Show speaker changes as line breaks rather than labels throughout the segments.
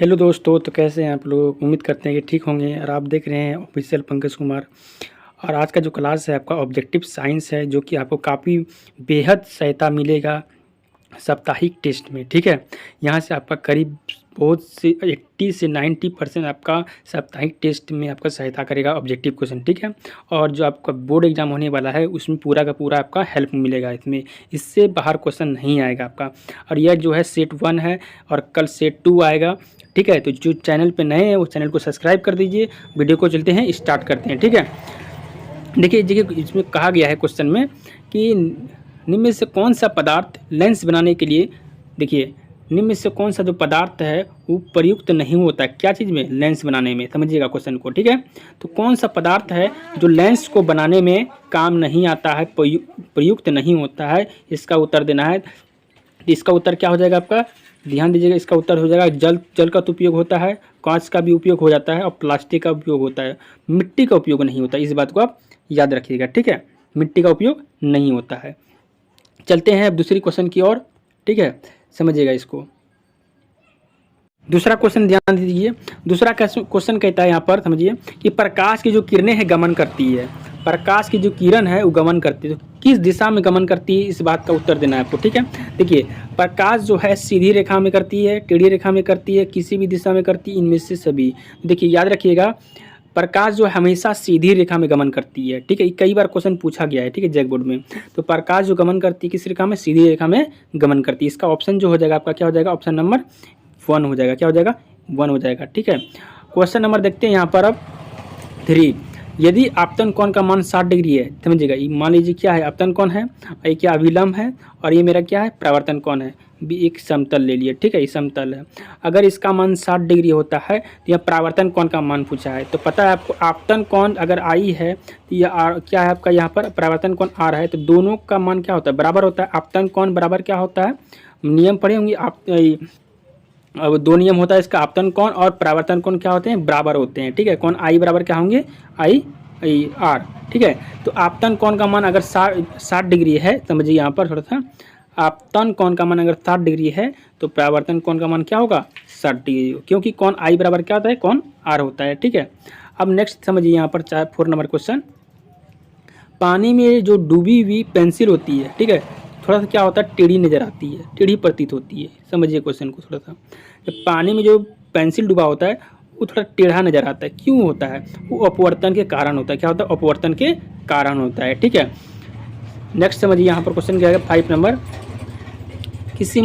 Hello दोस्तों, तो कैसे हैं आप लोग। उम्मीद करते हैं कि ठीक होंगे। और आप देख रहे हैं ऑफिशियल पंकज कुमार। और आज का जो क्लास है आपका ऑब्जेक्टिव साइंस है, जो कि आपको काफ़ी बेहद सहायता मिलेगा साप्ताहिक टेस्ट में। ठीक है, यहाँ से आपका करीब बहुत से 80 से 90% आपका साप्ताहिक टेस्ट में आपका सहायता करेगा ऑब्जेक्टिव क्वेश्चन। ठीक है, और जो आपका बोर्ड एग्जाम होने वाला है उसमें पूरा का पूरा आपका हेल्प मिलेगा इसमें। इससे बाहर क्वेश्चन नहीं आएगा आपका। और यह जो है सेट 1 है और कल सेट 2 आएगा। ठीक है, तो जो चैनल पे नए हैं वो चैनल को सब्सक्राइब कर दीजिए। वीडियो को चलते हैं, स्टार्ट करते हैं। ठीक है, देखिए इसमें कहा गया है क्वेश्चन में कि निम्न में से कौन सा पदार्थ लेंस बनाने के लिए, देखिए निम्न में से कौन सा जो पदार्थ है वो प्रयुक्त नहीं होता। क्या चीज़ में? लेंस बनाने में। समझिएगा क्वेश्चन को। ठीक है, तो कौन सा पदार्थ है जो लेंस को बनाने में काम नहीं आता है, प्रयुक्त नहीं होता है, इसका उत्तर देना है। तो इसका उत्तर क्या हो जाएगा आपका? ध्यान दीजिएगा, इसका उत्तर हो जाएगा जल का तो उपयोग होता है, कांच का भी उपयोग हो जाता है और प्लास्टिक का उपयोग होता है। मिट्टी का उपयोग नहीं होता। इस बात को आप याद रखिएगा। ठीक है, मिट्टी का उपयोग नहीं होता है। चलते हैं अब दूसरी क्वेश्चन की ओर। ठीक है, समझिएगा इसको। दूसरा क्वेश्चन ध्यान दीजिए। दूसरा क्वेश्चन कहता है यहाँ पर, समझिए कि प्रकाश की जो किरणें हैं गमन करती है। प्रकाश की जो किरण है वो गमन करती है, तो किस दिशा में गमन करती है, इस बात का उत्तर देना है आपको। ठीक है, देखिए प्रकाश जो है सीधी रेखा में करती है, टेढ़ी रेखा में करती है, किसी भी दिशा में करती है, इनमें से सभी। देखिए याद रखिएगा, प्रकाश जो है हमेशा सीधी रेखा में गमन करती है। ठीक है, कई बार क्वेश्चन पूछा गया है। ठीक है, जैक बोर्ड में। तो प्रकाश जो गमन करती है किस रेखा में? सीधी रेखा में गमन करती है। इसका ऑप्शन जो हो जाएगा आपका क्या हो जाएगा? ऑप्शन नंबर 1 हो जाएगा। क्या हो जाएगा? 1 हो जाएगा। ठीक है, क्वेश्चन नंबर देखते हैं यहाँ पर अब 3। यदि आपतन कोण का मान 60 डिग्री है, समझिएगा, मान लीजिए क्या है, आपतन कोण है, और ये क्या अभिलंब है, और ये मेरा क्या है, परावर्तन कोण है। भी एक समतल ले लिए। ठीक है, ये समतल है। अगर इसका मान 60 डिग्री होता है तो यह परावर्तन कोण का मान पूछा है। तो पता है आपको, आपतन कोण अगर आई है तो यह क्या है आपका, यहाँ पर परावर्तन कोण आ रहा है, तो दोनों का मान क्या होता है? बराबर होता है। आपतन कोण बराबर क्या होता है? नियम पढ़े होंगे आप। अब 2 नियम होता है इसका, आपतन कोण और परावर्तन कोण क्या होते हैं? बराबर होते हैं। ठीक है, कोण आई बराबर क्या होंगे? I R. ठीक है, तो आपतन कोण का मान अगर 60 डिग्री है, समझिए यहाँ पर थोड़ा सा, आपतन कोण का मान अगर 60 डिग्री है तो परावर्तन कोण का मान क्या होगा? 60 डिग्री, क्योंकि कोण आई बराबर क्या होता है? कोण आर होता है। ठीक है, अब नेक्स्ट समझिए यहाँ पर 4 नंबर क्वेश्चन। पानी में जो डूबी हुई पेंसिल होती है, ठीक है, थोड़ा सा क्या होता है? टेढ़ी नज़र आती है, टेढ़ी प्रतीत होती है। समझिए क्वेश्चन को थोड़ा सा। जब पानी में जो पेंसिल डूबा होता है वो थोड़ा टेढ़ा नज़र आता है, क्यों होता है? वो अपवर्तन के कारण होता है। क्या होता है? अपवर्तन के कारण होता है। ठीक है, नेक्स्ट समझिए यहाँ पर क्वेश्चन क्या है 5 नंबर। किसी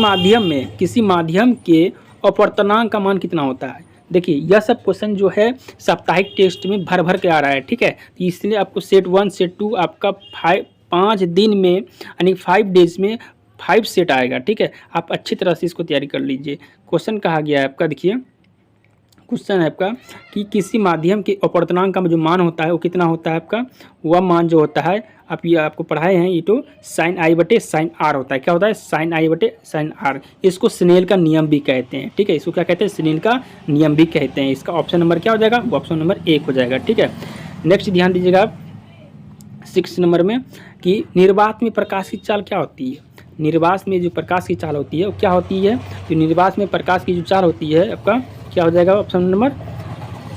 माध्यम के अपवर्तनांक का मान कितना होता है? देखिए यह सब क्वेश्चन जो है साप्ताहिक टेस्ट में भर भर के आ रहा है। ठीक है, तो इसलिए आपको सेट 1 सेट 2 आपका 5 दिन में, यानी 5 डेज में 5 सेट आएगा। ठीक है, आप अच्छी तरह से इसको तैयारी कर लीजिए। क्वेश्चन कहा गया है आपका, देखिए क्वेश्चन है आपका कि किसी माध्यम के अपवर्तनांक का जो मान होता है वो कितना होता है आपका? वह मान जो होता है, आप ये आपको पढ़ाए हैं, ये तो साइन आई बटे साइन आर होता है। क्या होता है? साइन आई बटे साइन आर। इसको स्नेल का नियम भी कहते हैं। ठीक है, इसको क्या कहते हैं? स्नेल का नियम भी कहते हैं। इसका ऑप्शन नंबर क्या हो जाएगा? ऑप्शन नंबर 1 हो जाएगा। ठीक है, नेक्स्ट ध्यान दीजिएगा आप 6 नंबर में कि निर्वात में प्रकाश की चाल क्या होती है? निर्वात में जो प्रकाश की चाल होती है वो क्या होती है? तो निर्वात में प्रकाश की जो चाल होती है आपका क्या हो जाएगा? ऑप्शन नंबर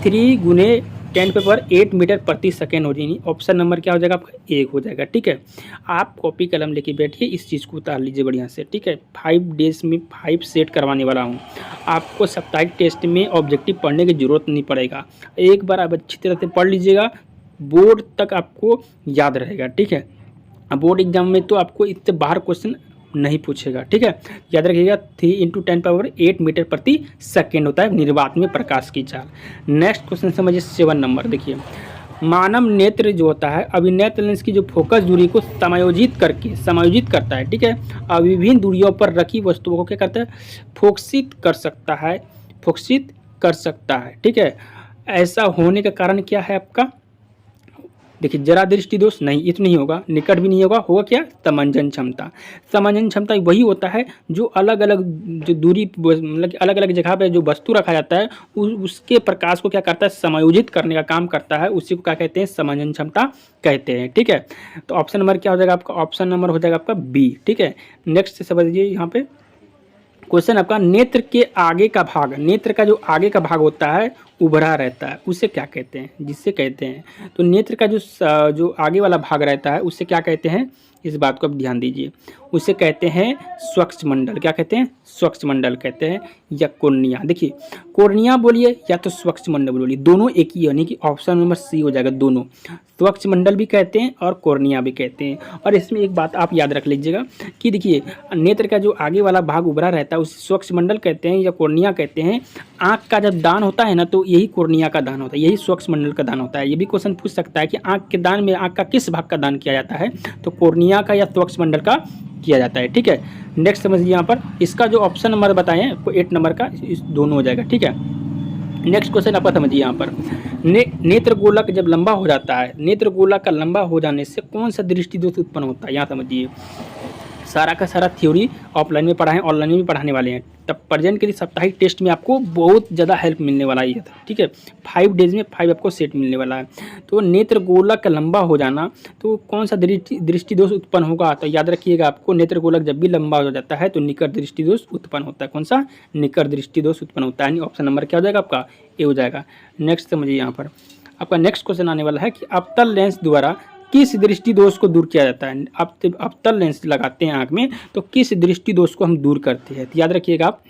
3 गुने 10⁸ मीटर प्रति सेकेंड हो जाएगी। ऑप्शन नंबर क्या हो जाएगा आपका? 1 हो जाएगा। ठीक है, आप कॉपी कलम लेके बैठिए, इस चीज़ को उतार लीजिए बढ़िया से। ठीक है, 5 डेज में 5 सेट करवाने वाला हूँ। आपको साप्ताहिक टेस्ट में ऑब्जेक्टिव पढ़ने की जरूरत नहीं पड़ेगा। एक बार आप अच्छी तरह से पढ़ लीजिएगा, बोर्ड तक आपको याद रहेगा। ठीक है, बोर्ड एग्जाम में तो आपको इससे बाहर क्वेश्चन नहीं पूछेगा। ठीक है, याद रखिएगा 3 × 10⁸ मीटर प्रति सेकेंड होता है निर्वात में प्रकाश की चाल। नेक्स्ट क्वेश्चन समझिए 7 नंबर। देखिए मानव नेत्र जो होता है अभिनेत्र लेंस की जो फोकस दूरी को समायोजित करता है। ठीक है, और विभिन्न दूरियों पर रखी वस्तुओं को क्या करता है? फोकसित कर सकता है। ठीक है, ऐसा होने का कारण क्या है आपका? देखिए जरा दृष्टि दोष नहीं, ये तो नहीं होगा, निकट भी नहीं होगा। होगा क्या? समंजन क्षमता। समंजन क्षमता वही होता है जो अलग अलग जो दूरी, मतलब अलग अलग जगह पे जो वस्तु रखा जाता है उसके प्रकाश को क्या करता है? समायोजित करने का काम करता है। उसी को क्या कहते हैं? समंजन क्षमता कहते हैं। ठीक है, तो ऑप्शन नंबर क्या हो जाएगा आपका? ऑप्शन नंबर हो जाएगा आपका बी। ठीक है, नेक्स्ट समझिए यहाँ पे क्वेश्चन आपका, नेत्र के आगे का भाग, नेत्र का जो आगे का भाग होता है उभरा रहता है, उसे क्या कहते हैं? जिससे कहते हैं, तो नेत्र का जो आगे वाला भाग रहता है उससे क्या कहते हैं? इस बात को आप ध्यान दीजिए, उसे कहते हैं स्वच्छमंडल। क्या कहते हैं? स्वच्छमंडल कहते हैं, या कोर्निया। देखिए, कोर्निया बोलिए या तो स्वच्छमंडल बोलिए, दोनों एक ही, यानी कि ऑप्शन नंबर सी हो जाएगा। दोनों स्वच्छमंडल भी कहते हैं और कोर्निया भी कहते हैं। और इसमें एक बात आप याद रख लीजिएगा कि देखिए, नेत्र का जो आगे वाला भाग उभरा रहता है उसे स्वच्छमंडल कहते हैं या कोर्निया कहते हैं। आँख का जब दान होता है ना, तो यही कोर्निया का दान होता है, यही स्वच्छमंडल का दान होता है। ये भी क्वेश्चन पूछ सकता है कि आँख के दान में आँख का किस भाग का दान किया जाता है, तो कोर्निया का या स्वच्छमंडल का किया जाता है। ठीक है, नेक्स्ट समझिए यहाँ पर, इसका जो ऑप्शन नंबर बताएं आपको 8 नंबर का, इस दोनों हो जाएगा। ठीक है, नेक्स्ट क्वेश्चन आपका समझिए यहाँ पर, नेत्र गोलक जब लंबा हो जाता है, नेत्र गोलक का लंबा हो जाने से कौन सा दृष्टि दोष उत्पन्न होता है? यहाँ समझिए, सारा का सारा थ्योरी ऑफलाइन में पढ़ा है, ऑनलाइन में भी पढ़ाने वाले हैं। तब प्रेजेंट के लिए साप्ताहिक टेस्ट में आपको बहुत ज़्यादा हेल्प मिलने वाला है। ठीक है, 5 डेज में 5 आपको सेट मिलने वाला है। तो नेत्र गोलक लंबा हो जाना, तो कौन सा दृष्टि दोष उत्पन्न होगा? तो याद रखिएगा आपको, नेत्र गोलक जब भी लंबा हो जाता है तो निकट दृष्टि दोष उत्पन्न होता है। कौन सा? निकट दृष्टि दोष उत्पन्न होता है। ऑप्शन नंबर क्या हो जाएगा आपका? ए हो जाएगा। नेक्स्ट समझिए यहाँ पर, आपका नेक्स्ट क्वेश्चन आने वाला है कि अवतल लेंस द्वारा किस दृष्टि दोष को दूर किया जाता है? आप जब अवतल लेंस लगाते हैं आँख में तो किस दृष्टि दोष को हम दूर करते हैं? तो याद रखिएगा आप,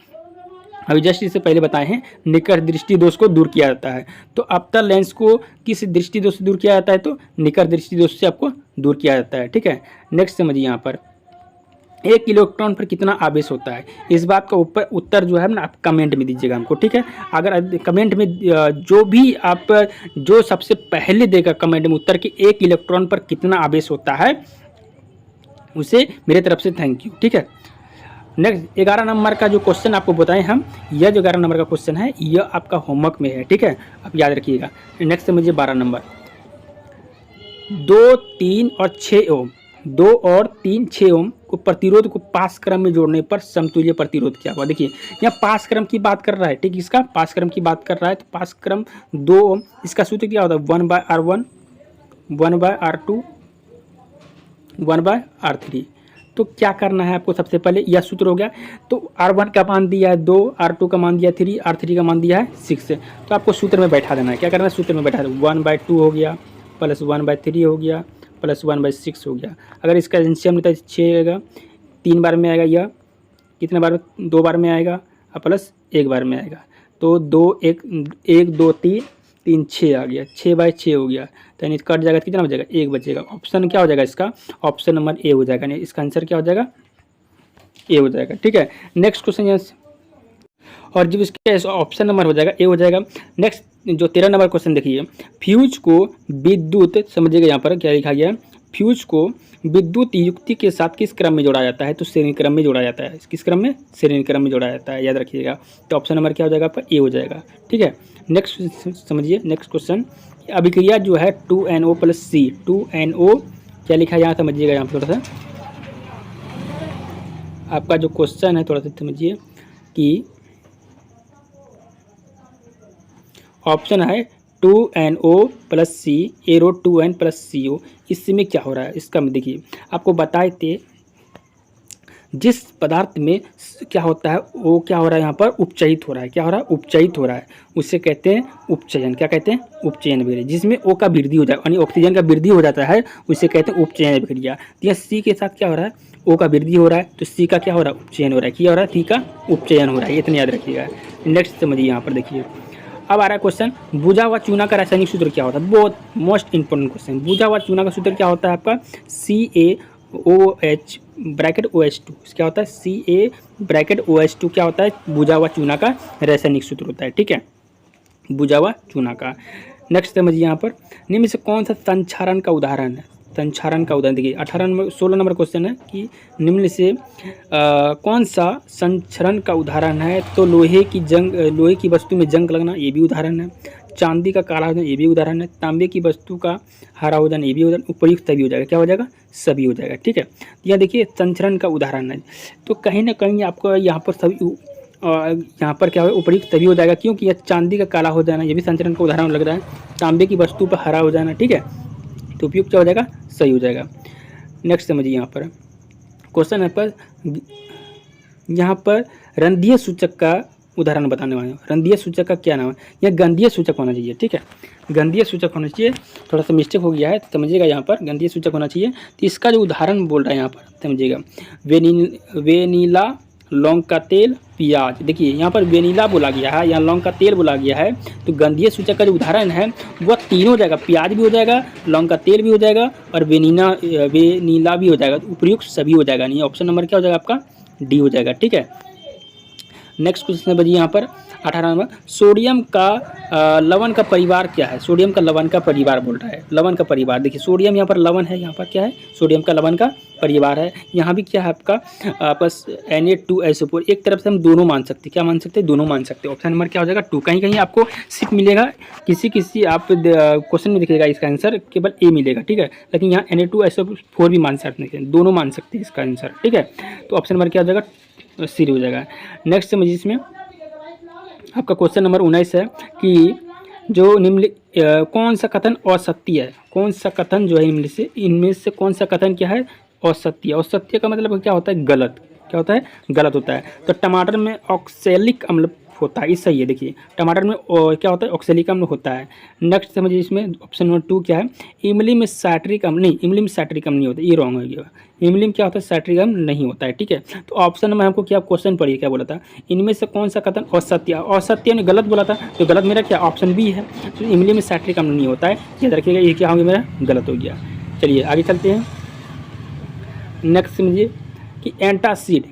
अभी जस्ट इससे पहले बताए हैं, निकट दृष्टि दोष को दूर किया जाता है। तो अवतल लेंस को किस दृष्टि दोष से दूर किया जाता है? तो निकट दृष्टि दोष से आपको दूर किया जाता है। ठीक है, नेक्स्ट समझिए यहाँ पर, एक इलेक्ट्रॉन पर कितना आवेश होता है? इस बात का ऊपर उत्तर जो है ना आप कमेंट में दीजिएगा हमको। ठीक है, अगर कमेंट में जो भी आप जो सबसे पहले देगा कमेंट में उत्तर कि एक इलेक्ट्रॉन पर कितना आवेश होता है, उसे मेरे तरफ से थैंक यू। ठीक है, नेक्स्ट 11 नंबर का जो क्वेश्चन आपको बताएं हम, यह जो 11 नंबर का क्वेश्चन है यह आपका होमवर्क में है। ठीक है, आप याद रखिएगा। नेक्स्ट समझिए 12 नंबर, 2, 3 और 6 ओम, 2 और 3, 6 ओम को प्रतिरोध को पास क्रम में जोड़ने पर समतुल्य प्रतिरोध क्या हुआ? देखिए, यहाँ पास क्रम की बात कर रहा है। ठीक, इसका पास क्रम की बात कर रहा है, तो पास क्रम 2 ओम, इसका सूत्र क्या होता है? 1/R1, 1/R2, 1/R3। तो क्या करना है आपको? सबसे पहले यह सूत्र हो गया, तो R1 का मान दिया है 2, R2 का मान दिया 3, R3 का मान दिया है 6। तो आपको सूत्र में बैठा देना है। क्या करना है? सूत्र में बैठा देना। 1/2 हो गया, प्लस 1/3 हो गया, प्लस 1/6 हो गया। अगर इसका एलसीएम लेता है 6 आएगा, 3 बार में आएगा, यह कितने बार में? 2 बार में आएगा, और प्लस 1 बार में आएगा। तो 2 1 1 2 3 3 6 आ गया, 6/6 हो गया। तो यानी कट जाएगा, कितना बचेगा? 1 बचेगा। ऑप्शन क्या हो जाएगा इसका? ऑप्शन नंबर ए हो जाएगा। यानी इसका आंसर क्या हो जाएगा? ए हो जाएगा। ठीक है, नेक्स्ट क्वेश्चन यहाँ, और जब इसका ऑप्शन नंबर हो जाएगा ए हो जाएगा। नेक्स्ट जो 13 नंबर क्वेश्चन देखिए, फ्यूज को विद्युत, समझिएगा यहाँ पर क्या लिखा गया है, फ्यूज को विद्युत युक्ति के साथ किस क्रम में जोड़ा जाता है? तो श्रेणी क्रम में जोड़ा जाता है। किस क्रम में? श्रेणी क्रम में जोड़ा जाता है, याद रखिएगा। तो ऑप्शन नंबर क्या हो जाएगा आपका? ए हो जाएगा। ठीक है, नेक्स्ट समझिए, नेक्स्ट क्वेश्चन, अभिक्रिया जो है 2NO + C, 2NO क्या लिखा है यहाँ समझिएगा। यहाँ पर थोड़ा सा आपका जो क्वेश्चन है थोड़ा सा समझिए कि ऑप्शन है 2NO + C, arrow 2N + CO। इसमें क्या हो रहा है? इसका देखिए, आपको बताए थे जिस पदार्थ में क्या होता है वो क्या हो रहा है यहाँ पर? उपचयित हो रहा है। क्या हो रहा है? उपचयित हो रहा है। उसे कहते हैं उपचयन। क्या कहते हैं? उपचयन अभिक्रिया। जिसमें O का वृद्धि हो जाएगा, यानी ऑक्सीजन का वृद्धि हो जाता है, उसे कहते हैं उपचयन अभिक्रिया। तो यह C के साथ क्या हो रहा है? O का वृद्धि हो रहा है, तो C का क्या हो रहा है? उपचयन हो रहा है। क्या हो रहा है? C का उपचयन हो रहा है। इतना याद रखिएगा। नेक्स्ट समझिए यहाँ पर देखिए, अब आ रहा है क्वेश्चन, बुझा हुआ चूना का रासायनिक सूत्र क्या होता है? बहुत मोस्ट इंपॉर्टेंट क्वेश्चन। बुझा हुआ चूना का सूत्र क्या होता है आपका? CaOH bracket OH2। क्या होता है? Ca ब्रैकेट OH2 क्या होता है? बुझा हुआ चूना का रासायनिक सूत्र होता है। ठीक है, बुझा हुआ चूना का। नेक्स्ट समझिए यहाँ पर, निम्न से कौन सा संक्षारण का उदाहरण है? संक्षारण का उदाहरण देखिए, 16 नंबर क्वेश्चन है कि निम्न से कौन सा संक्षरण का उदाहरण है? तो लोहे की वस्तु में जंग लगना, ये भी उदाहरण है। चांदी का काला हो जाना, ये भी उदाहरण है। तांबे की वस्तु का हरा हो जाना, ये भी उदाहरण। उपयुक्त सभी हो जाएगा। क्या हो जाएगा? सभी हो जाएगा। ठीक है, यह देखिए संक्षरण का उदाहरण है। तो कहीं ना कहीं आपको यहाँ पर सभी यहाँ पर क्या हो, उपयुक्त तभी हो जाएगा, क्योंकि यह चांदी का काला हो जाना, ये भी संचरण का उदाहरण लग रहा है। तांबे की वस्तु पर हरा हो जाना, ठीक है, तो उपयुक्त क्या हो जाएगा? सही हो जाएगा। नेक्स्ट समझिए यहाँ पर क्वेश्चन है पर यहाँ पर रंध्रीय सूचक का उदाहरण बताने वाले हैं। रंध्रीय सूचक का क्या नाम है? यह गंधीय सूचक होना चाहिए, ठीक है, गंधीय सूचक होना चाहिए। थोड़ा सा मिस्टेक हो गया है, समझिएगा, यहाँ पर गंधीय सूचक होना चाहिए। तो इसका जो उदाहरण बोल रहा है यहाँ पर समझिएगा, वेनिला, लौंग का तेल, प्याज। देखिए यहाँ पर वेनिला बोला गया है, यहाँ लौंग का तेल बोला गया है, तो गंधीय सूचक का जो उदाहरण है वह तीनों हो जाएगा, प्याज भी हो जाएगा, लौंग का तेल भी हो जाएगा और वेनिला भी हो जाएगा, उपयुक्त सभी हो जाएगा। नहीं, ऑप्शन नंबर क्या हो जाएगा आपका? डी हो जाएगा, ठीक है। नेक्स्ट क्वेश्चन बजिए यहाँ पर 18 नंबर, सोडियम का लवण का परिवार क्या है? सोडियम का लवण का परिवार बोल रहा है, लवण का परिवार। देखिए सोडियम यहाँ पर लवण है, यहाँ पर क्या है? सोडियम का लवण का परिवार है। यहाँ भी क्या है आपका? बस Na2SO4। एक तरफ से हम दोनों मान सकते हैं, क्या मान सकते हैं? दोनों मान सकते हैं। ऑप्शन नंबर क्या हो जाएगा? 2। कहीं कहीं आपको सिर्फ मिलेगा, किसी आप क्वेश्चन में दिखेगा इसका आंसर केवल ए मिलेगा, ठीक है, लेकिन यहाँ Na2SO4 भी मान सकते हैं, दोनों मान सकते हैं इसका आंसर, ठीक है। तो ऑप्शन नंबर क्या हो जाएगा? सी हो जाएगा। नेक्स्ट समझिए, इसमें आपका क्वेश्चन नंबर 19 है कि जो निम्न कौन सा कथन असत्य है? कौन सा कथन जो है इनमें से कौन सा कथन क्या है? असत्य। असत्य का मतलब क्या होता है? गलत। क्या होता है? गलत होता है। तो टमाटर में ऑक्सैलिक अम्ल होता है, ये सही है। देखिए टमाटर में क्या होता है? ऑक्सैलिक अम्ल होता है। नेक्स्ट समझिए, इसमें ऑप्शन नंबर 2 क्या है? इमली में साइट्रिक अम्ल नहीं, इमली में साइट्रिक अम्ल नहीं होता, ये रॉन्ग हो गया। इमली में क्या होता है? साइट्रिक अम्ल नहीं होता है, ठीक है। तो ऑप्शन नंबर हमको क्या क्वेश्चन पढ़िए, क्या बोला था? इनमें से कौन सा कथन असत्य? असत्य ने गलत बोला था, तो गलत मेरा क्या? ऑप्शन बी है। तो इमली में साइट्रिक अम्ल नहीं होता है, याद रखिएगा। ये क्या हो गया? मेरा गलत हो गया। चलिए आगे चलते हैं। नेक्स्ट समझिए कि एंटासिड।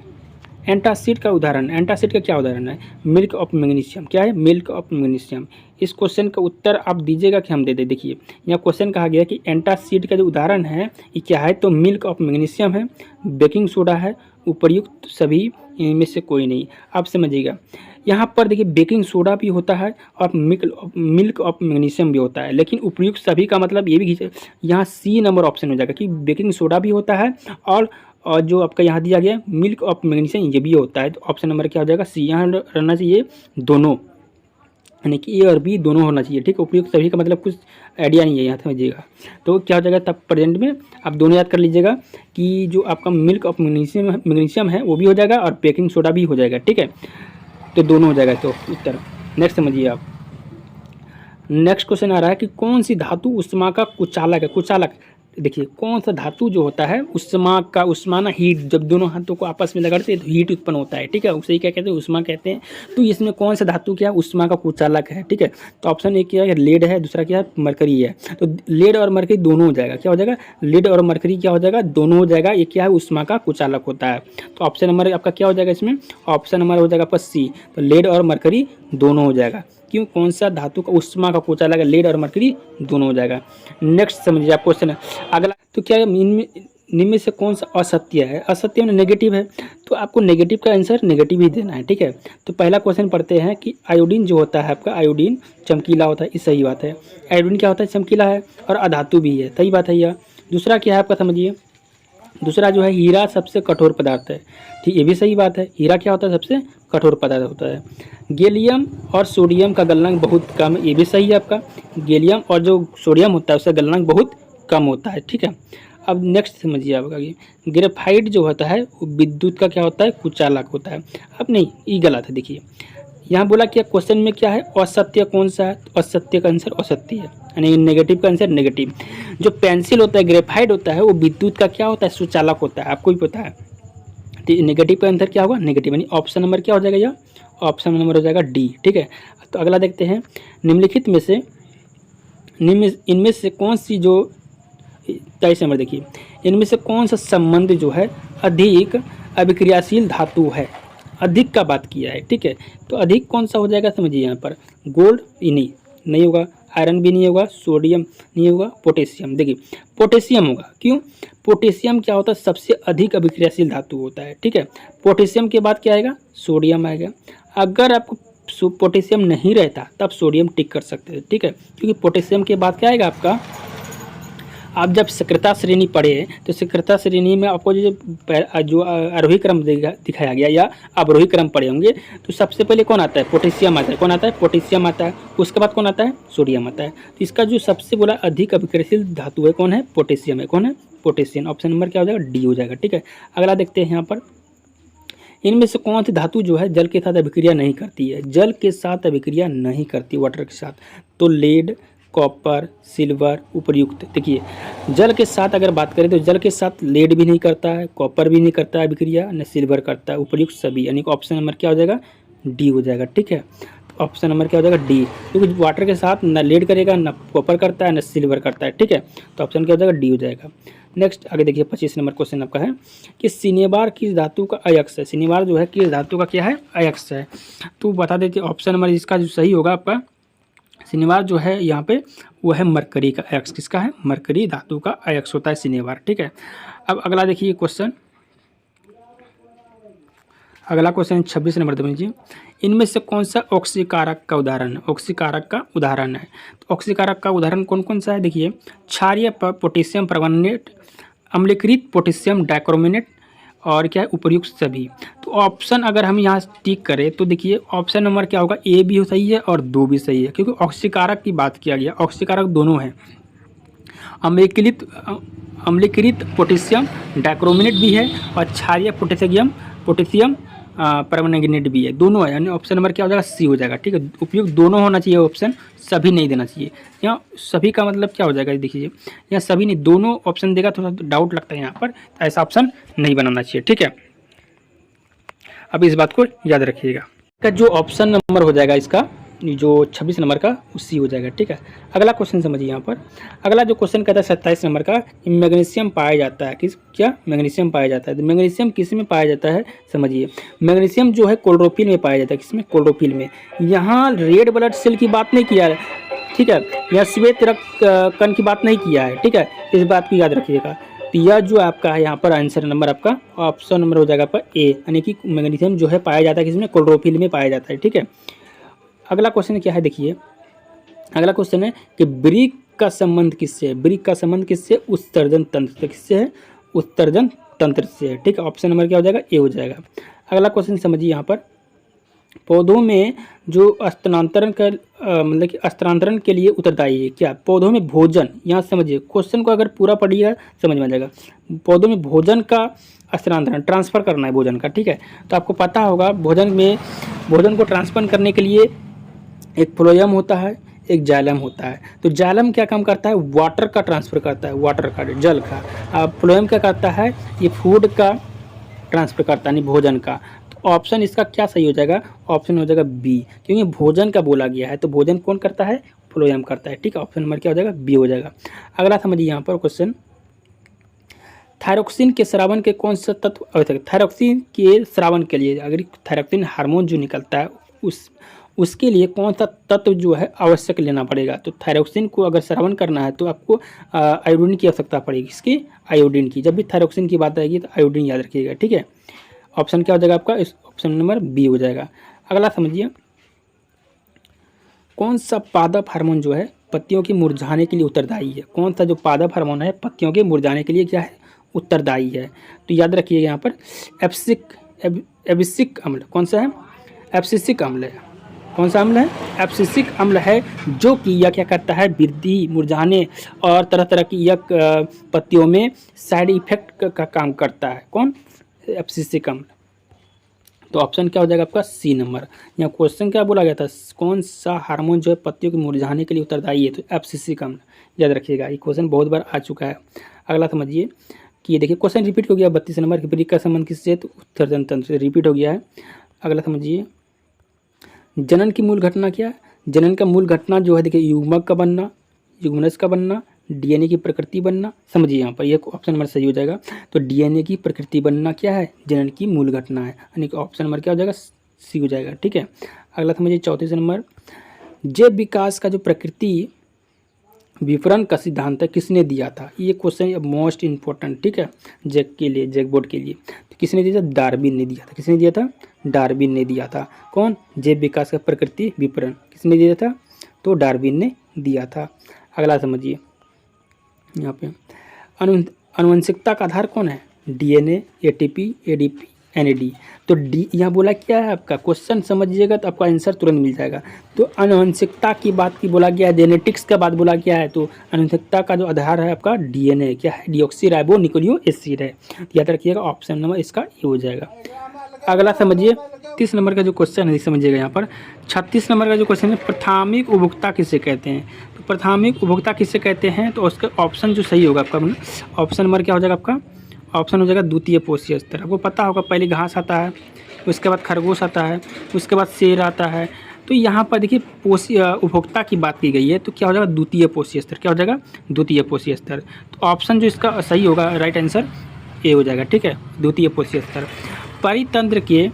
एंटासिड का उदाहरण, एंटासिड का क्या उदाहरण है? Milk of magnesium. क्या है? Milk of magnesium. इस क्वेश्चन का उत्तर आप दीजिएगा कि हम दे दें। देखिए यहाँ क्वेश्चन कहा गया कि एंटासिड का जो उदाहरण है ये क्या है? तो मिल्क ऑफ मैग्नीशियम है, बेकिंग सोडा है, उपर्युक्त सभी इनमें से कोई नहीं। आप समझिएगा यहाँ पर देखिए बेकिंग सोडा भी होता है और मिल्क ऑफ मैग्नीशियम भी होता है, लेकिन उपयुक्त सभी का मतलब ये भी यहाँ सी नंबर ऑप्शन हो जाएगा कि बेकिंग सोडा भी होता है और जो आपका यहाँ दिया गया मिल्क ऑफ मैग्नीशियम ये भी होता है। तो ऑप्शन नंबर क्या हो जाएगा? सी। यहाँ रहना चाहिए दोनों, यानी कि ए और बी दोनों होना चाहिए, ठीक है। उपयुक्त सभी का मतलब कुछ आइडिया नहीं है, यहाँ समझिएगा। तो क्या हो जाएगा? तब प्रेजेंट में आप दोनों याद कर लीजिएगा कि जो आपका मिल्क ऑफ मैग्नीशियम है वो भी हो जाएगा और बेकिंग सोडा भी हो जाएगा, ठीक है। तो दोनों हो जाएगा तो उत्तर। नेक्स्ट समझिए आप। नेक्स्ट क्वेश्चन आ रहा है कि कौन सी धातु उष्मा का कुचालक है? कुचालक देखिए कौन सा धातु जो होता है उष्मा का, उष्मा ना हीट, जब दोनों हाथों को आपस में लगाते हैं तो हीट उत्पन्न होता है, ठीक है, उसे क्या कहते हैं? उष्मा कहते हैं। तो इसमें कौन सा धातु क्या है? उष्मा का कुचालक है, ठीक है। तो ऑप्शन एक क्या है? लेड है, दूसरा क्या है? मरकरी है। तो लेड और मरकरी दोनों हो जाएगा। क्या हो जाएगा? लेड और मरकरी क्या हो जाएगा? दोनों हो जाएगा। ये क्या है? उष्मा का कुचालक होता है। तो ऑप्शन नंबर आपका क्या हो जाएगा इसमें? ऑप्शन नंबर हो जाएगा आपका सी। तो लेड और मरकरी दोनों हो जाएगा। क्यों? कौन सा धातु का उष्मा का कुचालक? लेड और मरकरी दोनों हो जाएगा। नेक्स्ट समझिए आप क्वेश्चन अगला। तो क्या इनमें में से कौन सा असत्य है? असत्य में नेगेटिव है, तो आपको नेगेटिव का आंसर नेगेटिव ही देना है, ठीक है। तो पहला क्वेश्चन पढ़ते हैं कि आयोडीन जो होता है आपका, आयोडीन चमकीला होता है, ये सही बात है। आयोडीन क्या होता है? चमकीला है और अधातु भी है, सही बात है यह। दूसरा क्या है आपका? समझिए दूसरा जो है हीरा सबसे कठोर पदार्थ है, ठीक, ये भी सही बात है। हीरा क्या होता है? सबसे कठोर पदार्थ होता है। गैलियम और सोडियम का गलनांक बहुत कम है, ये भी सही है आपका। गैलियम और जो सोडियम होता है उसका गलनांक बहुत कम होता है, ठीक है। अब नेक्स्ट समझिए आपका ग्रेफाइट जो होता है वो विद्युत का क्या होता है? कुचालक होता है। अब नहीं, ये गलत है। देखिए यहाँ बोला कि क्वेश्चन में क्या है? असत्य कौन सा है? तो असत्य का आंसर असत्य है, यानी नेगेटिव का आंसर नेगेटिव। जो पेंसिल होता है, ग्रेफाइट होता है, वो विद्युत का क्या होता है? सुचालक होता है, आपको भी पता है। तो नेगेटिव का आंसर क्या होगा? नेगेटिव, यानी ऑप्शन नंबर क्या हो जाएगा? यह ऑप्शन नंबर हो जाएगा डी, ठीक है। तो अगला देखते हैं, निम्नलिखित में से इनमें से कौन सी जो 23 नंबर देखिए, इनमें से कौन सा संबंध जो है अधिक अभिक्रियाशील धातु है? अधिक का बात किया है, ठीक है। तो अधिक कौन सा हो जाएगा? समझिए यहाँ पर गोल्ड नहीं होगा, आयरन भी नहीं होगा, सोडियम नहीं होगा, पोटेशियम। देखिए पोटेशियम होगा, क्यों? पोटेशियम क्या होता है? सबसे अधिक अभिक्रियाशील धातु होता है, ठीक है। पोटेशियम के बाद क्या आएगा? सोडियम आएगा। अगर आपको पोटेशियम नहीं रहता तब सोडियम टिक कर सकते हैं, ठीक है, क्योंकि पोटेशियम के बाद क्या आएगा आपका? आप जब सक्रियता श्रेणी पढ़े तो सक्रियता श्रेणी में आपको जो आरोही क्रम दिखाया गया या अवरोही क्रम पढ़े होंगे, तो सबसे पहले कौन आता है? पोटेशियम आता है। कौन आता है? पोटेशियम आता है। उसके बाद कौन आता है? सोडियम आता है। तो इसका जो सबसे बोला अधिक अभिक्रियाशील धातु है कौन है? पोटेशियम है। कौन है? पोटेशियम। ऑप्शन नंबर क्या हो जाएगा? डी हो जाएगा, ठीक है। अगला देखते हैं यहाँ पर इनमें से कौन सी धातु जो है जल के साथ अभिक्रिया नहीं करती है? जल के साथ अभिक्रिया नहीं करती वाटर के साथ, तो लेड, कॉपर, सिल्वर, उपर्युक्त। देखिए जल के साथ अगर बात करें तो जल के साथ लेड भी नहीं करता है, कॉपर भी नहीं करता है अभिक्रिया, न सिल्वर करता है, उपर्युक्त सभी, यानी कि ऑप्शन नंबर क्या हो जाएगा? डी हो जाएगा। ठीक है, तो ऑप्शन नंबर क्या हो जाएगा? डी, क्योंकि वाटर के साथ न लेड करेगा, न कॉपर करता है, न सिल्वर करता है। ठीक है, तो ऑप्शन क्या हो जाएगा? डी हो जाएगा। नेक्स्ट आगे देखिए 25 नंबर क्वेश्चन आपका है कि सिनेबार किस धातु का अयस्क है? सिनेबार जो है किस धातु का क्या है? अयस्क है। तो बता देते ऑप्शन नंबर इसका जो सही होगा आपका सिनेबार जो है यहाँ पे वो है मरकरी का अयस्क। किसका है? मरकरी धातु का अयस्क होता है सिनेबार। ठीक है, अब अगला देखिए क्वेश्चन, अगला क्वेश्चन 26 नंबर दीजिए, इनमें से कौन सा ऑक्सीकारक का उदाहरण है? ऑक्सीकारक का उदाहरण है, तो ऑक्सीकारक का उदाहरण कौन कौन सा है? देखिए क्षारीय पोटेशियम परमांगनेट, अम्लीकृत पोटेशियम डाइक्रोमेनेट और क्या है? उपर्युक्त सभी। तो ऑप्शन अगर हम यहाँ टिक करें तो देखिए ऑप्शन नंबर क्या होगा? ए भी सही है और 2 भी सही है, क्योंकि ऑक्सीकारक की बात किया गया, ऑक्सीकारक दोनों हैं। अम्लीकृत पोटेशियम डाइक्रोमेनेट भी है और क्षारीय पोटेशियम परमैंगनेट भी है, दोनों है, यानी ऑप्शन नंबर क्या हो जाएगा? सी हो जाएगा। ठीक है, उपयुक्त दोनों होना चाहिए ऑप्शन, सभी नहीं देना चाहिए। यहाँ सभी का मतलब क्या हो जाएगा? देखिए यहाँ सभी नहीं, दोनों ऑप्शन देगा, थोड़ा डाउट लगता है यहाँ पर, तो ऐसा ऑप्शन नहीं बनाना चाहिए। ठीक है, अब इस बात को याद रखिएगा। का जो ऑप्शन नंबर हो जाएगा इसका जो 26 नंबर का उसी हो जाएगा। ठीक है, अगला क्वेश्चन समझिए यहाँ पर, अगला जो क्वेश्चन कहता है 27 नंबर का, मैग्नीशियम पाया जाता है किस? क्या मैग्नीशियम पाया जाता है? तो मैग्नीशियम किस में पाया जाता है समझिए। मैग्नीशियम जो है क्लोरोफिल में पाया जाता है। किसमें? क्लोरोफिल में। यहाँ रेड ब्लड सेल की बात नहीं किया है, ठीक है, यहाँ श्वेत रक्त कण की बात नहीं किया है। ठीक है, इस बात को याद रखिएगा। तो यह जो आपका है यहाँ पर आंसर नंबर आपका ऑप्शन नंबर हो जाएगा आपका ए, यानी कि मैग्नीशियम जो है पाया जाता है किसमें? क्लोरोफिल में पाया जाता है। ठीक है, अगला क्वेश्चन क्या है? देखिए अगला क्वेश्चन है कि ब्रिक का संबंध किससे है? ब्रिक का संबंध किससे? उत्सर्जन तंत्र से। किससे है? उत्सर्जन तंत्र से है। ठीक है, ऑप्शन नंबर क्या हो जाएगा? ए हो जाएगा। अगला क्वेश्चन समझिए यहाँ पर, पौधों में जो स्थानांतरण का मतलब कि स्थानांतरण के लिए उत्तरदायी है क्या? पौधों में भोजन, यहाँ समझिए क्वेश्चन को अगर पूरा पढ़िएगा समझ में आ जाएगा। पौधों में भोजन का स्थानांतरण, ट्रांसफ़र करना है भोजन का। ठीक है, तो आपको पता होगा भोजन को ट्रांसफर करने के लिए एक फ्लोएम होता है, एक जाइलम होता है। तो जाइलम क्या काम करता है? वाटर का ट्रांसफ़र करता है, वाटर का, जल का। अब फ्लोएम क्या करता है? ये फूड का ट्रांसफ़र करता है, यानी भोजन का। तो ऑप्शन इसका क्या सही हो जाएगा? ऑप्शन हो जाएगा बी, क्योंकि भोजन का बोला गया है, तो भोजन कौन करता है? फ्लोएम करता है। ठीक है, ऑप्शन नंबर क्या हो जाएगा? बी हो जाएगा। अगला समझिए यहाँ पर क्वेश्चन, थायरोक्सिन के स्रावन के कौन सा तत्व आवश्यक? थायरोक्सिन के स्रावन के लिए, अगर थायरोक्सिन हार्मोन जो निकलता है उसके लिए कौन सा तत्व जो है आवश्यक लेना पड़ेगा? तो थायरोक्सिन को अगर श्रवण करना है तो आपको आयोडीन की आवश्यकता पड़ेगी। इसकी आयोडीन की, जब भी थायरोक्सिन की बात आएगी तो आयोडीन याद रखिएगा। ठीक है, ऑप्शन क्या हो जाएगा आपका? इस ऑप्शन नंबर बी हो जाएगा। अगला समझिए, कौन सा पादप हार्मोन जो है पत्तियों के मुरझाने के लिए उत्तरदायी है? कौन सा जो पादप हार्मोन है पत्तियों के मुरझाने के लिए क्या है? उत्तरदायी है। तो याद रखिएगा यहाँ पर एब्सिसिक अम्ल। कौन सा है? एब्सिसिक अम्ल है। कौन सा अम्ल है? एब्सिसिक अम्ल है, जो कि यह क्या करता है? वृद्धि, मुरझाने और तरह तरह की यह पत्तियों में साइड इफेक्ट का काम करता है। कौन? एब्सिसिक अम्ल। तो ऑप्शन क्या हो जाएगा आपका? सी नंबर। यहाँ क्वेश्चन क्या बोला गया था? कौन सा हार्मोन जो है पत्तियों के मुरझाने के लिए उत्तरदायी है? तो एब्सिसिक अम्ल याद रखिएगा। ये क्वेश्चन बहुत बार आ चुका है। अगला समझिए कि ये देखिए क्वेश्चन रिपीट हो गया 32 नंबर, ब्रिक का संबंध किससे? तो उत्सर्जन तंत्र से रिपीट हो गया है। अगला समझिए, जनन की मूल घटना क्या है? जनन का मूल घटना जो है देखिए युग्मक का बनना, युग्मनज का बनना, डीएनए की प्रकृति बनना। समझिए यहाँ पर ये ऑप्शन नंबर सही हो जाएगा। तो डीएनए की प्रकृति बनना क्या है? जनन की मूल घटना है, यानी कि ऑप्शन नंबर क्या हो जाएगा? सी हो जाएगा। ठीक है, अगला समझिए 34 नंबर, जैव विकास का जो प्रकृति विवरण का सिद्धांत है किसने दिया था? ये क्वेश्चन मोस्ट इम्पोर्टेंट। ठीक है, जैक के लिए, जैक बोर्ड के लिए। तो किसने दिया था? डार्विन ने दिया था। किसने दिया था? डार्विन ने दिया था। कौन? जैव विकास का प्रकृति विवरण किसने दिया था? तो डार्विन ने दिया था। अगला समझिए यहाँ पे, आनुवंशिकता का आधार कौन है? DNA, ATP, ADP, NAD. तो डी यहाँ बोला क्या है आपका? क्वेश्चन समझिएगा तो आपका आंसर तुरंत मिल जाएगा। तो आनुवंशिकता की बात की बोला गया है, जेनेटिक्स का बात बोला गया है। तो आनुवंशिकता का जो आधार है आपका डीएनए क्या है? डीऑक्सी राइबो न्यूक्लियो एसिड है। याद रखिएगा, ऑप्शन नंबर इसका ये हो जाएगा। अगला समझिए 30 नंबर का जो क्वेश्चन है समझिएगा यहाँ पर। 36 नंबर का जो क्वेश्चन है, प्राथमिक उपभोक्ता किसे कहते हैं। तो प्राथमिक उपभोक्ता किसे कहते हैं, तो उसका ऑप्शन जो सही होगा आपका, ऑप्शन नंबर क्या हो जाएगा आपका, ऑप्शन हो जाएगा द्वितीय पोषीय स्तर। आपको पता होगा पहले घास आता है, उसके बाद खरगोश आता है, उसके बाद शेर आता है। तो यहाँ पर देखिए पोषीय उपभोक्ता की बात की गई है, तो क्या हो जाएगा द्वितीय पोषीय स्तर, क्या हो जाएगा द्वितीय पोषीय स्तर। तो ऑप्शन जो इसका सही होगा, राइट आंसर ए हो जाएगा, ठीक है, द्वितीय पोषीय स्तर। परितंत्र के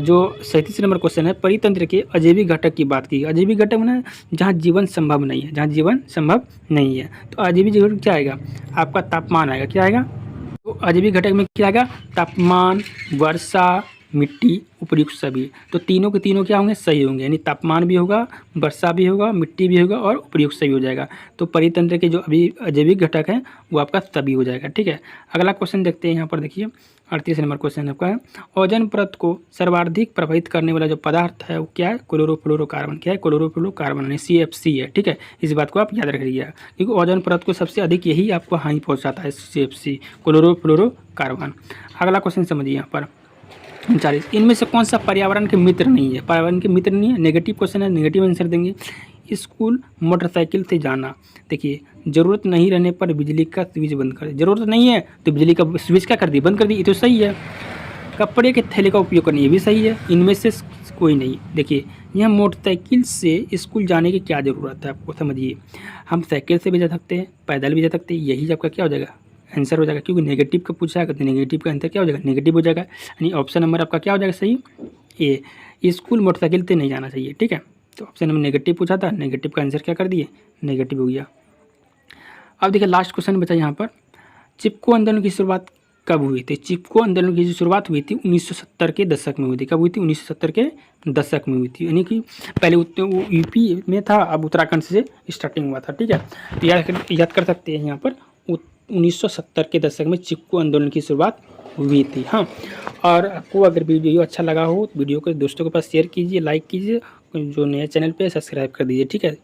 जो 37 नंबर क्वेश्चन है, परितंत्र के अजैविक घटक की बात की। अजैविक घटक माने जहाँ जीवन संभव नहीं है, जहाँ जीवन संभव नहीं है। तो अजैविक घटक क्या आएगा आपका, तापमान आएगा, क्या आएगा, तो अजैविक घटक में क्या आएगा, तापमान, वर्षा, मिट्टी, उपयुक्त सभी। तो तीनों के तीनों क्या होंगे, सही होंगे, यानी तापमान भी होगा, वर्षा भी होगा, मिट्टी भी होगा और उपयुक्त सभी हो जाएगा। तो परितंत्र के जो अभी अजैविक घटक हैं वो आपका सभी हो जाएगा, ठीक है। अगला क्वेश्चन देखते हैं यहाँ पर, देखिए 38 नंबर क्वेश्चन आपका है, ओजोन परत को सर्वाधिक प्रभावित करने वाला जो पदार्थ है वो क्या है, क्लोरोफ्लोरोकार्बन। क्या है, क्लोरोफ्लोरोकार्बन यानी CFC है, ठीक है। इस बात को आप याद रखिएगा, क्योंकि ओजोन परत को सबसे अधिक यही आपको हानि पहुँचाता है, CFC, क्लोरोफ्लोरोकार्बन। अगला क्वेश्चन समझिए यहाँ पर 39, इनमें से कौन सा पर्यावरण के मित्र नहीं है, पर्यावरण के मित्र नहीं है, नेगेटिव क्वेश्चन है, नेगेटिव आंसर देंगे। स्कूल मोटरसाइकिल से जाना, देखिए ज़रूरत नहीं रहने पर बिजली का स्विच बंद कर, ज़रूरत नहीं है तो बिजली का स्विच क्या कर दी, बंद कर दी, ये तो सही है। कपड़े के थैले का उपयोग करना, ये भी सही है। इनमें से कोई नहीं। देखिए यहाँ मोटरसाइकिल से स्कूल जाने की क्या ज़रूरत है, आपको समझिए, हम साइकिल से भी जा सकते हैं, पैदल भी जा सकते हैं, यही आपका क्या हो जाएगा आंसर हो जाएगा, क्योंकि नेगेटिव का पूछा है तो नेगेटिव का आंसर क्या हो जाएगा, नेगेटिव हो जाएगा। यानी ऑप्शन नंबर आपका क्या हो जाएगा सही, ए, स्कूल मोटरसाइकिल से नहीं जाना चाहिए, ठीक है। तो ऑप्शन नंबर नेगेटिव पूछा था, नेगेटिव का आंसर क्या कर दिए, नेगेटिव हो गया। अब देखिए लास्ट क्वेश्चन बचा यहाँ पर, चिपको आंदोलन की शुरुआत कब हुई थी। चिपको आंदोलन की जो शुरुआत हुई थी 1970 के दशक में हुई थी। कब हुई थी, 1970 के दशक में हुई थी, यानी कि पहले वो यूपी में था, अब उत्तराखंड से स्टार्टिंग हुआ था, ठीक है। तो याद कर सकते हैं यहाँ पर 1970 के दशक में चिपको आंदोलन की शुरुआत हुई थी। हाँ, और आपको अगर वीडियो अच्छा लगा हो तो वीडियो को दोस्तों के पास शेयर कीजिए, लाइक कीजिए, जो नया चैनल पे सब्सक्राइब कर दीजिए, ठीक है।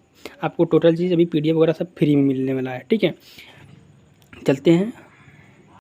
आपको टोटल चीज़ अभी PDF वगैरह सब फ्री में मिलने वाला है, ठीक है। चलते हैं।